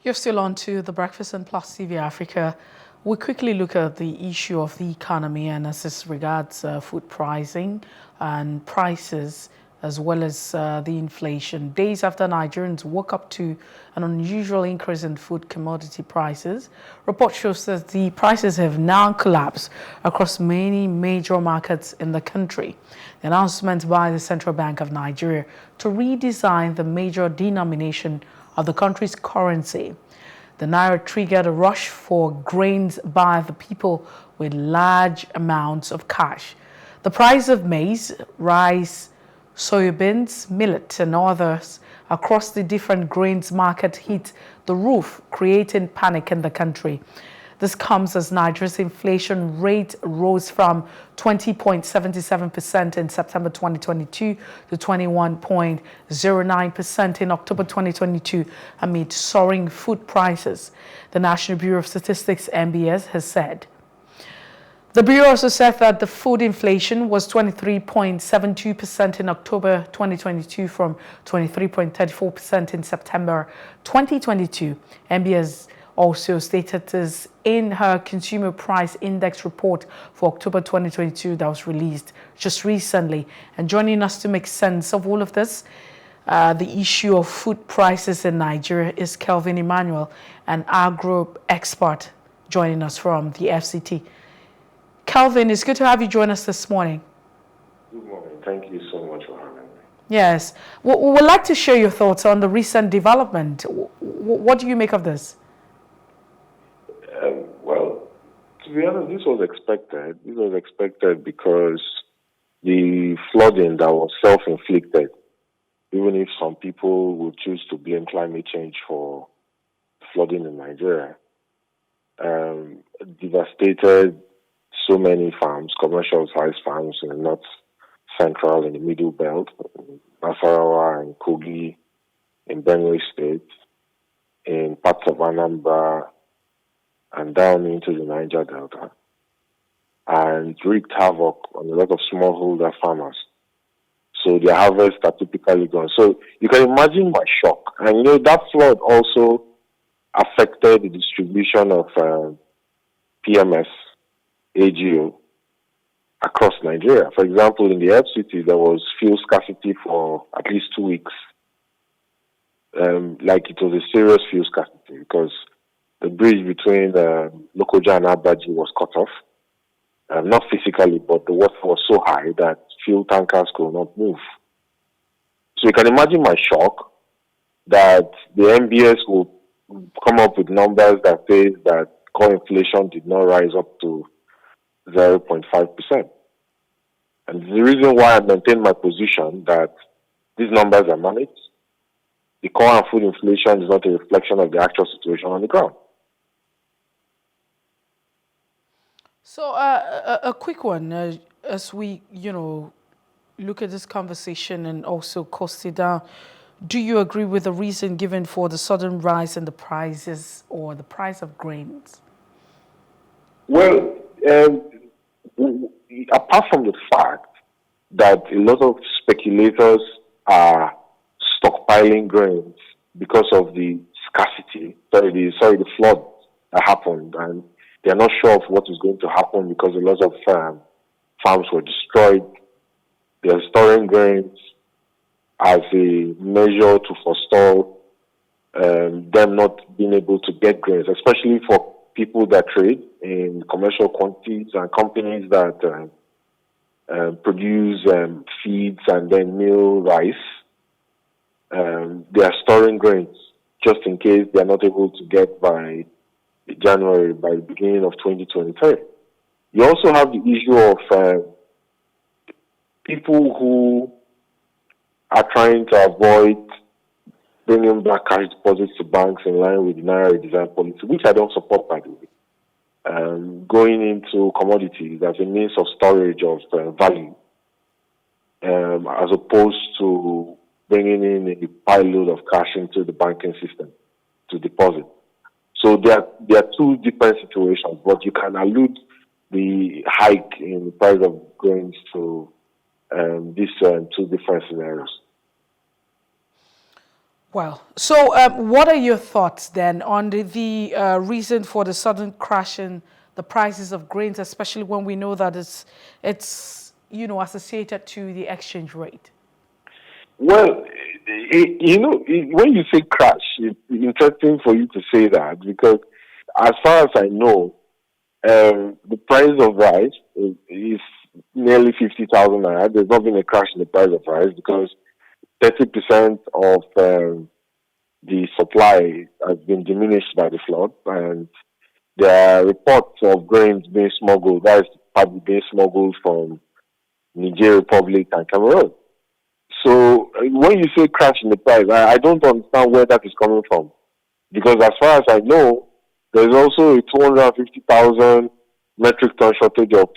You're still on to the breakfast and Plus TV Africa. We quickly look at the issue of the economy and as this regards food pricing and prices, as well as the inflation. Days after Nigerians woke up to an unusual increase in food commodity prices, report shows that the prices have now collapsed across many major markets in the country. The announcement by the Central Bank of Nigeria to redesign the major denomination of the country's currency. The Naira triggered a rush for grains by the people with large amounts of cash. The price of maize, rice, soybeans, millet, and others across the different grains market hit the roof, creating panic in the country. This comes as Nigeria's inflation rate rose from 20.77% in September 2022 to 21.09% in October 2022 amid soaring food prices, the National Bureau of Statistics (NBS) has said. The Bureau also said that the food inflation was 23.72% in October 2022 from 23.34% in September 2022. NBS also stated this in her Consumer Price Index report for October 2022 that was released just recently. And joining us to make sense of all of this, the issue of food prices in Nigeria, is Kelvin Emmanuel, an agro expert joining us from the FCT. Kelvin, it's good to have you join us this morning. Good morning. Thank you so much for having me. Yes. We would like to share your thoughts on the recent development. What do you make of this? Well, to be honest, this was expected. This was expected because the flooding that was self-inflicted, even if some people would choose to blame climate change for flooding in Nigeria, devastated so many farms, commercial-sized farms in the north central, in the middle belt, in Nasarawa and Kogi, in Benue State, in parts of Anambra, and down into the Niger Delta, and wreaked havoc on a lot of smallholder farmers. So their harvests are typically gone. So you can imagine my shock. And that flood also affected the distribution of PMS, AGO, across Nigeria. For example, in the FCT, there was fuel scarcity for at least 2 weeks. Like it was a serious fuel scarcity because the bridge between Lokoja and Abaji was cut off. Not physically, but the water was so high that fuel tankers could not move. So you can imagine my shock that the MBS will come up with numbers that say that core inflation did not rise up to 0.5%. And the reason why I maintain my position that these numbers are managed, the core and food inflation is not a reflection of the actual situation on the ground. So a quick one, as we, look at this conversation and also cost it down, do you agree with the reason given for the sudden rise in the prices or the price of grains? Well, apart from the fact that a lot of speculators are stockpiling grains because of the scarcity, the flood that happened, and they're not sure of what is going to happen because a lot of farms were destroyed. They're storing grains as a measure to forestall them not being able to get grains, especially for people that trade in commercial quantities and companies that produce feeds and then mill rice. They are storing grains just in case they are not able to get by January, by the beginning of 2023. You also have the issue of people who are trying to avoid bringing back cash deposits to banks in line with the Naira Redesign policy, which I don't support, by the way. Going into commodities as a means of storage of value, as opposed to bringing in a pile load of cash into the banking system to deposit. So there are two different situations, but you can allude the hike in the price of grains to these two different scenarios. Well, so what are your thoughts then on the reason for the sudden crash in the prices of grains, especially when we know that it's associated to the exchange rate? Well, when you say crash, it's interesting for you to say that because as far as I know, the price of rice is nearly 50,000 naira. There's not been a crash in the price of rice because 30% of the supply has been diminished by the flood, and there are reports of grains being smuggled. That is probably being smuggled from Niger Republic and Cameroon. So when you say crash in the price, I don't understand where that is coming from. Because as far as I know, there's also a 250,000 metric ton shortage of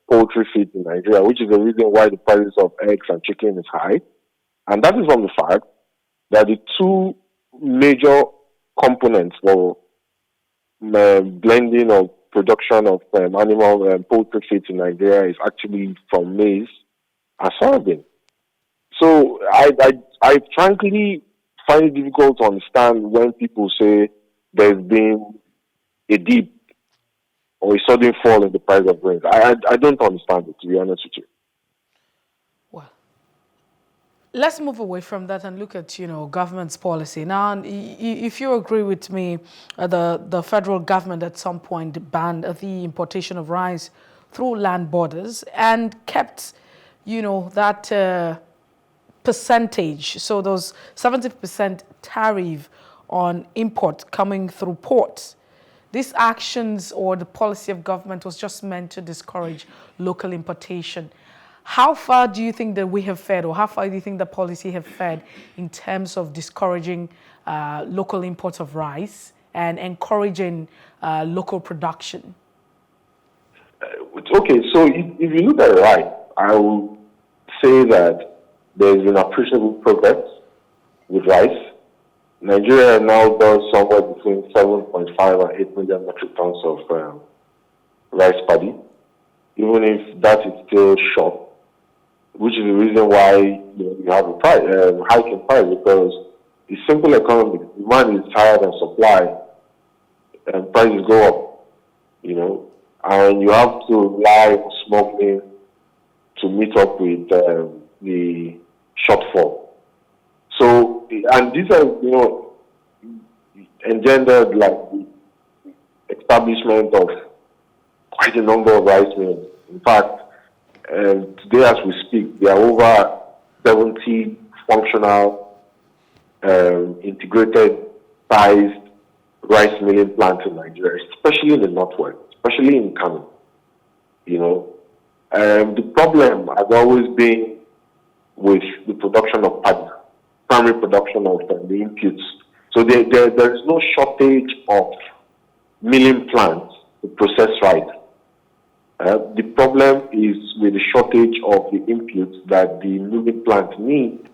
poultry feed in Nigeria, which is the reason why the prices of eggs and chicken is high. And that is from the fact that the two major components for blending or production of animal poultry feed in Nigeria is actually from maize and soybean. So I frankly find it difficult to understand when people say there's been a dip or a sudden fall in the price of grains. I don't understand it, to be honest with you. Well, let's move away from that and look at, government's policy. Now, if you agree with me, the federal government at some point banned the importation of rice through land borders and kept, that percentage. So those 70% tariff on import coming through ports. These actions or the policy of government was just meant to discourage local importation. How far do you think that we have fared, or how far do you think the policy have fared in terms of discouraging local imports of rice and encouraging local production? Okay, so if you look at it right, I will say that there's been appreciable progress with rice. Nigeria now does somewhere between 7.5 and 8 million metric tons of rice paddy, even if that is still short, which is the reason why you have a hike in price, because the simple economy, demand is higher than supply, and prices go up, and you have to rely on smuggling to meet up with the shortfall. So, and these are, engendered like the establishment of quite a number of rice mills. In fact, today as we speak, there are over 70 functional, integrated, sized rice milling plants in Nigeria, especially in the northwest, especially in Kano. The problem has always been with the production of paddy, primary production of the inputs. So there is no shortage of milling plants to process rice. The problem is with the shortage of the inputs that the milling plant need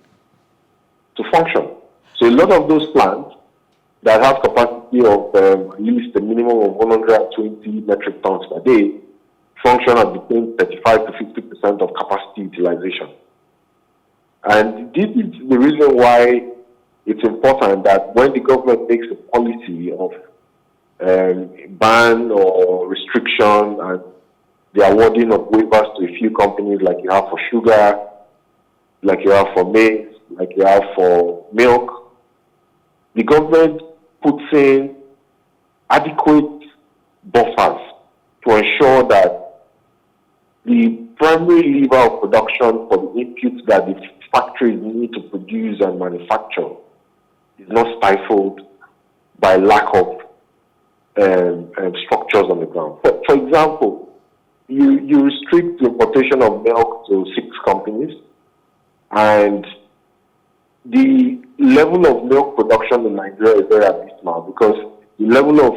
to function. So a lot of those plants that have capacity of at least a minimum of 120 metric tons per day function at between 35 to 50% of capacity utilization. And this is the reason why it's important that when the government makes a policy of ban or restriction and the awarding of waivers to a few companies, like you have for sugar, like you have for maize, like you have for milk, the government puts in adequate buffers to ensure that the primary lever of production for the inputs that the factories need to produce and manufacture is not stifled by lack of structures on the ground. For example, you restrict the importation of milk to 6 companies, and the level of milk production in Nigeria is very abysmal because the level of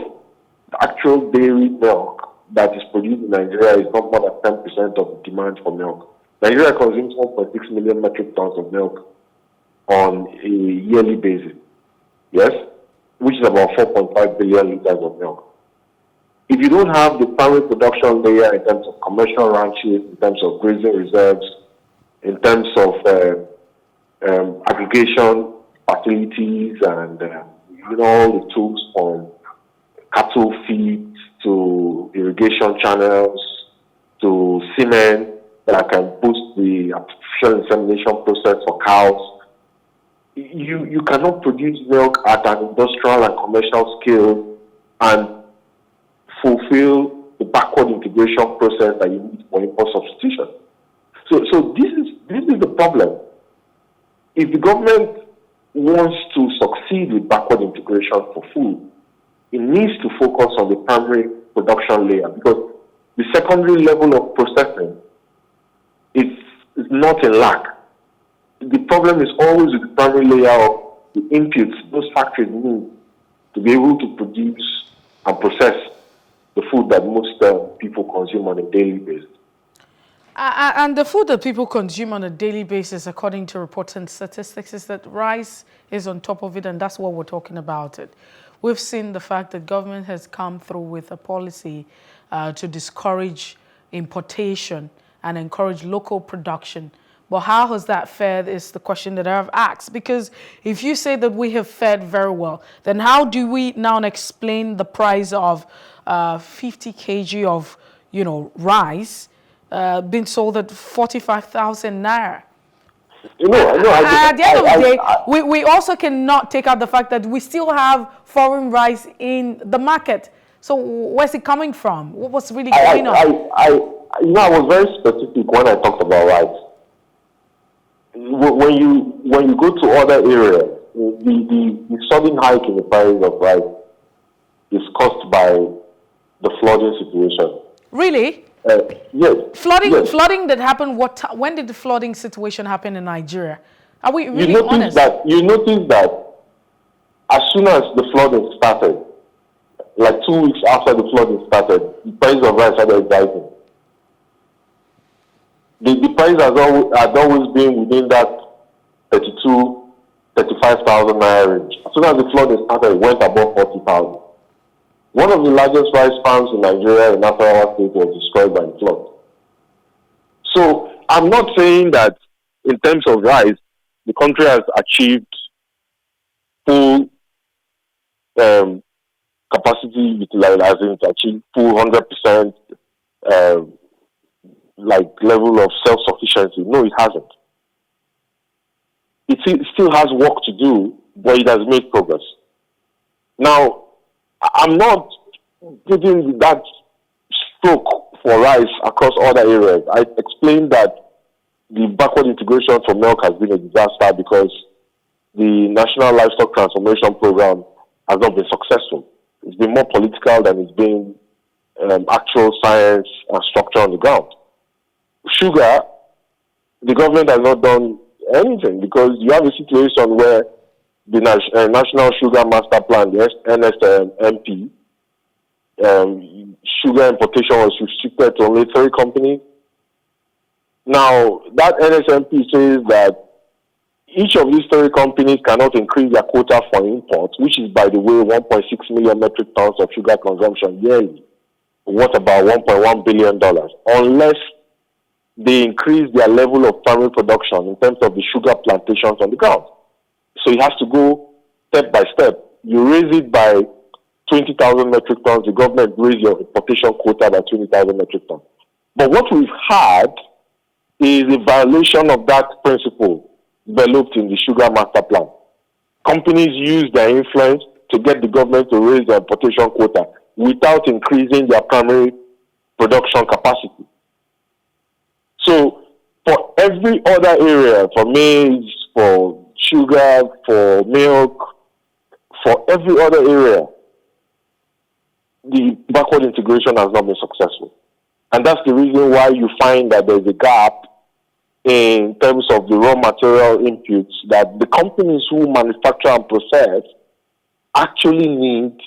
actual dairy milk that is produced in Nigeria is not more than 10% of the demand for milk. Nigeria consumes 1.6 million metric tons of milk on a yearly basis, yes, which is about 4.5 billion liters of milk. If you don't have the primary production layer in terms of commercial ranches, in terms of grazing reserves, in terms of aggregation facilities and all the tools from cattle feed to irrigation channels to cement that can boost the artificial insemination process for cows. You cannot produce milk at an industrial and commercial scale and fulfill the backward integration process that you need for import substitution. So this is the problem. If the government wants to succeed with backward integration for food, it needs to focus on the primary production layer, because the secondary level of processing is not in lack. The problem is always with the primary layer of the inputs those factories need to be able to produce and process the food that most people consume on a daily basis. And the food that people consume on a daily basis, according to reports and statistics, is that rice is on top of it, and that's what we're talking about it. We've seen the fact that government has come through with a policy to discourage importation and encourage local production. But how has that fared is the question that I've asked. Because if you say that we have fared very well, then how do we now explain the price of 50 kg of, rice being sold at 45,000 Naira? At the end of the day, we also cannot take out the fact that we still have foreign rice in the market. So where's it coming from? What's really going on? I was very specific when I talked about rice. When you go to other areas, the sudden hike in the price of rice is caused by the flooding situation. Really? Yes. Flooding that happened. When did the flooding situation happen in Nigeria? Are we really honest? You notice that as soon as the flooding started, like 2 weeks after the flooding started, the price of rice started rising. The price had always been within that 35,000 Naira range. As soon as the flooding started, it went above 40,000. One of the largest rice farms in Nigeria, in Naira State, was destroyed by the flood. So I'm not saying that in terms of rice, the country has achieved full capacity utilization, to achieve full 100% level of self-sufficiency. No, it hasn't. It still has work to do, but it has made progress. Now, I'm not giving that stroke for rice across other areas. I explained that the backward integration for milk has been a disaster because the National Livestock Transformation Program has not been successful. It's been more political than it's been actual science and structure on the ground. Sugar, the government has not done anything because you have a situation where the National Sugar Master Plan, the NSMP, sugar importation was restricted to only 3 companies. Now, that NSMP says that each of these 3 companies cannot increase their quota for imports, which is, by the way, 1.6 million metric tons of sugar consumption yearly, worth about $1.1 billion, unless they increase their level of primary production in terms of the sugar plantations on the ground. So it has to go step by step. You raise it by 20,000 metric tons, the government raise your importation quota by 20,000 metric tons. But what we've had is a violation of that principle developed in the Sugar Master Plan. Companies use their influence to get the government to raise their importation quota without increasing their primary production capacity. So for every other area, for maize, for sugar, for milk, for every other area, the backward integration has not been successful. And that's the reason why you find that there's a gap in terms of the raw material inputs that the companies who manufacture and process actually need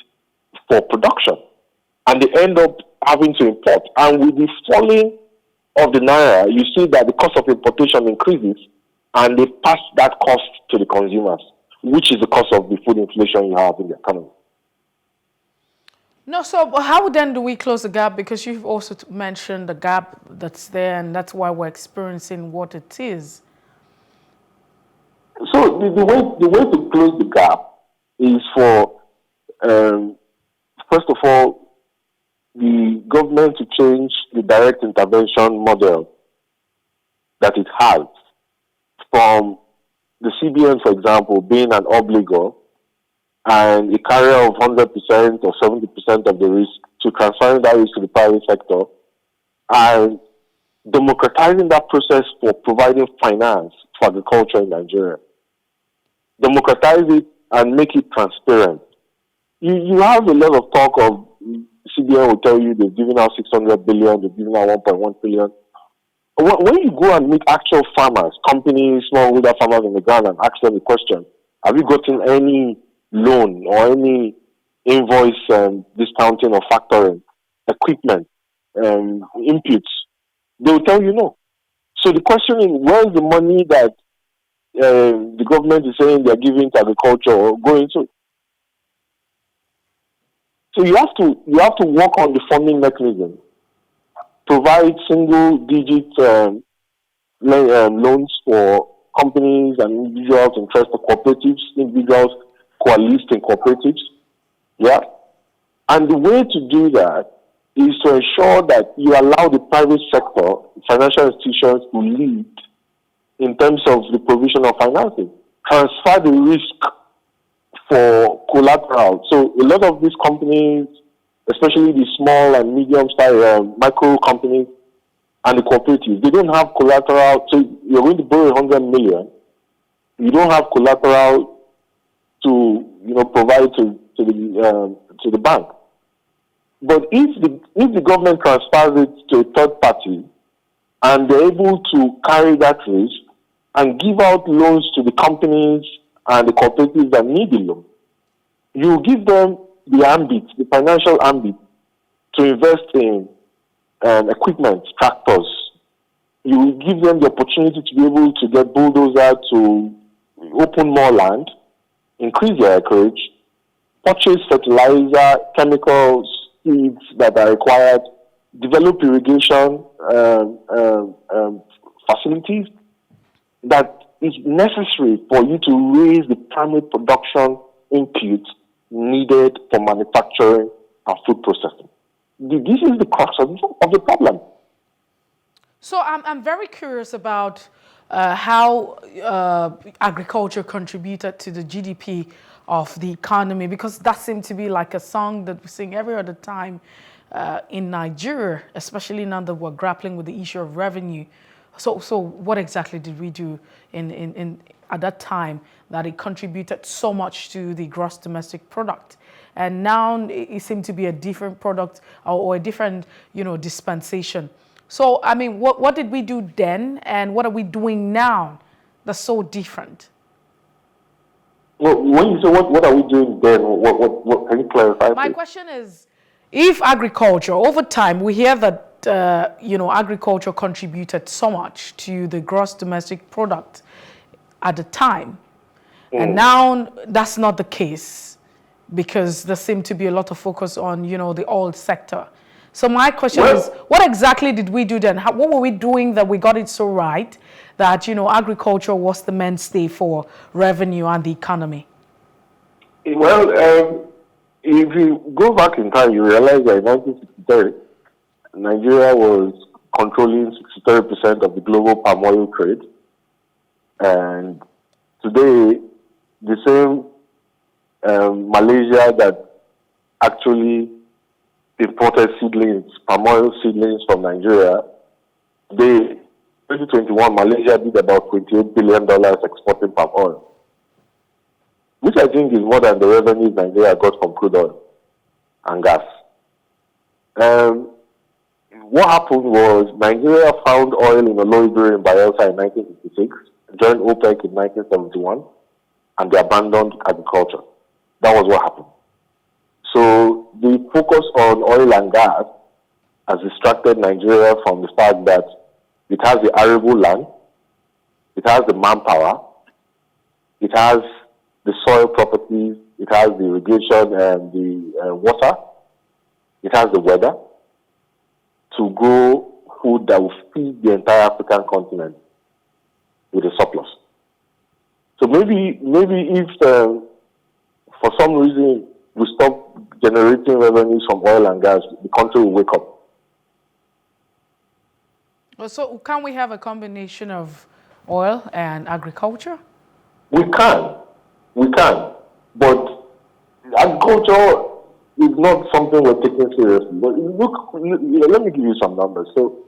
for production. And they end up having to import. And with the falling of the Naira, you see that the cost of importation increases and they pass that cost to the consumers, which is the cost of the food inflation you have in the economy. No, so how then do we close the gap? Because you've also mentioned the gap that's there, and that's why we're experiencing what it is. So the way to close the gap is for first of all the government to change the direct intervention model that it has from the CBN, for example, being an obligor and a carrier of 100% or 70% of the risk to transferring that risk to the private sector and democratizing that process for providing finance for agriculture in Nigeria. Democratize it and make it transparent. You have a lot of talk of CBN will tell you they've given out 600 billion, they've given out 1.1 billion. When you go and meet actual farmers, companies, smallholder farmers on the ground and ask them the question, have you gotten any loan or any invoice discounting or factoring, equipment, inputs? They will tell you no. So the question is, where's the money that the government is saying they're giving to agriculture or going to? So you have to work on the funding mechanism, provide single-digit loans for companies and individuals, interested cooperatives, individuals coalesced in cooperatives. Yeah, and the way to do that is to ensure that you allow the private sector, financial institutions, to lead in terms of the provision of financing, transfer the risk for collateral. So a lot of these companies, especially the small and medium-sized micro companies and the cooperatives, they don't have collateral. So you're going to borrow 100 million. You don't have collateral to provide to the bank. But if the government transfers it to a third party and they're able to carry that risk and give out loans to the companies and the cooperatives that need the loan, you give them the ambit, the financial ambit, to invest in equipment, tractors. You give them the opportunity to be able to get bulldozer to open more land, increase their acreage, purchase fertilizer, chemicals, seeds that are required, develop irrigation facilities that is necessary for you to raise the primary production input needed for manufacturing and food processing. This is the crux of the problem. So I'm very curious about how agriculture contributed to the GDP of the economy, because that seemed to be like a song that we sing every other time in Nigeria, especially now that we're grappling with the issue of revenue. So what exactly did we do in at that time that it contributed so much to the gross domestic product? And now it seemed to be a different product or a different, dispensation. So, I mean, what did we do then and what are we doing now that's so different? Well, when you say what are we doing then, what can you clarify? My question is, if agriculture, over time, we hear that, agriculture contributed so much to the gross domestic product at the time. And now that's not the case because there seemed to be a lot of focus on, the oil sector. So my question is, what exactly did we do then? What were we doing that we got it so right that, agriculture was the mainstay for revenue and the economy? Well, if you go back in time, you realize that in 1963, Nigeria was controlling 63% of the global palm oil trade. And today, the same Malaysia that actually imported seedlings, palm oil seedlings from Nigeria, in 2021, Malaysia did about $28 billion exporting palm oil, which I think is more than the revenues Nigeria got from crude oil and gas. What happened was Nigeria found oil in the Loibiri in Bayelsa in 1956, joined OPEC in 1971, and they abandoned agriculture. That was what happened. So the focus on oil and gas has distracted Nigeria from the fact that it has the arable land, it has the manpower, it has the soil properties, it has the irrigation and the water, it has the weather to grow food that will feed the entire African continent with a surplus. So maybe if for some reason we stop generating revenues from oil and gas, the country will wake up. So can we have a combination of oil and agriculture? We can, but agriculture is not something we're taking seriously. But look, let me give you some numbers. So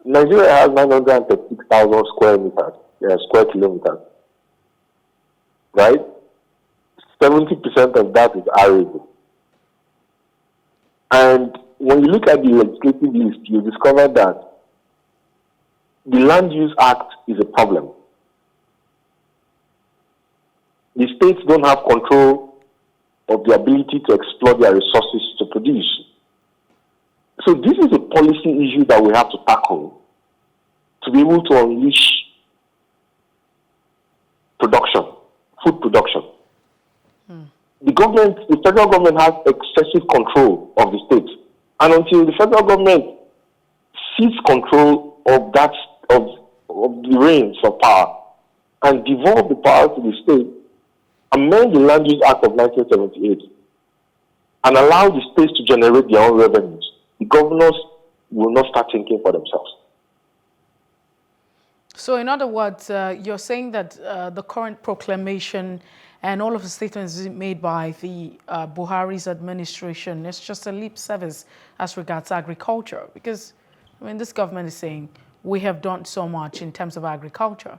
Nigeria has 936,000 square kilometers, right? 70% of that is arable. And when you look at the legislative list, you discover that the Land Use Act is a problem. The states don't have control of the ability to exploit their resources to produce. So this is a policy issue that we have to tackle to be able to unleash production, food production. The federal government has excessive control of the state. And until the federal government seizes control of the reins of power and devolve the power to the state, amend the Land Use Act of 1978 and allow the states to generate their own revenues, the governors will not start thinking for themselves. So in other words, you're saying that the current proclamation and all of the statements made by the Buhari's administration is just a lip service as regards agriculture, because I mean, this government is saying we have done so much in terms of agriculture.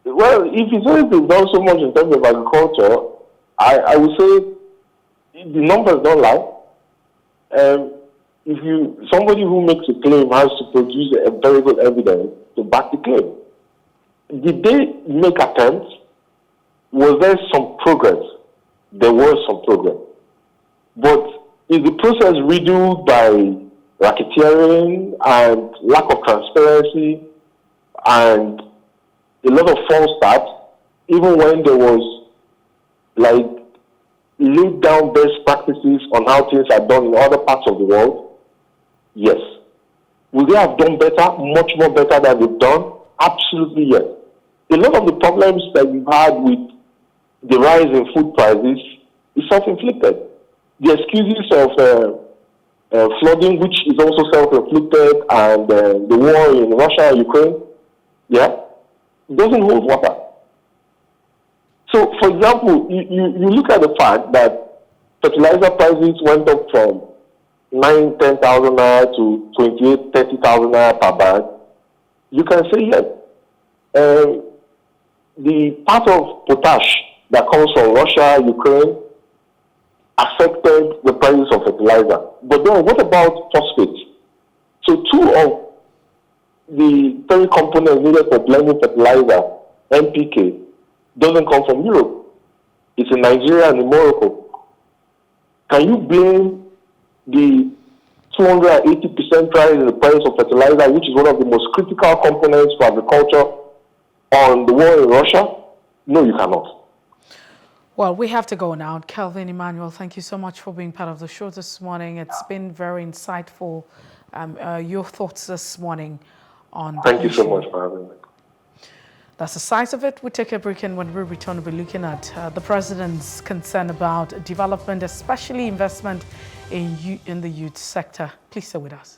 Well, if you say they've done so much in terms of agriculture, I would say the numbers don't lie. Somebody who makes a claim has to produce a very good evidence to back the claim. Did they make attempts? Was there some progress? There was some progress. But is the process riddled by racketeering and lack of transparency and a lot of false starts, even when there was laid down best practices on how things are done in other parts of the world? Yes. Will they have done better, much more better than they've done? Absolutely yes. A lot of the problems that we've had with the rise in food prices is self-inflicted. The excuses of flooding, which is also self-inflicted, and the war in Russia and Ukraine, doesn't hold water. So, for example, you look at the fact that fertilizer prices went up from 10,000 naira to 30,000 naira per bag. You can say yes. The part of potash that comes from Russia, Ukraine, affected the prices of fertilizer. But then what about phosphates? So two of the 3 components needed for blending fertilizer, NPK, doesn't come from Europe. It's in Nigeria and in Morocco. Can you blame the 280% rise in the price of fertilizer, which is one of the most critical components for agriculture, on the war in Russia? No, you cannot. Well, we have to go now. Kelvin, Emmanuel, thank you so much for being part of the show this morning. It's been very insightful, your thoughts this morning on the Thank you so issue. much for having me. That's the size of it. We take a break, and when we return, we'll be looking at the president's concern about development, especially investment in the youth sector. Please stay with us.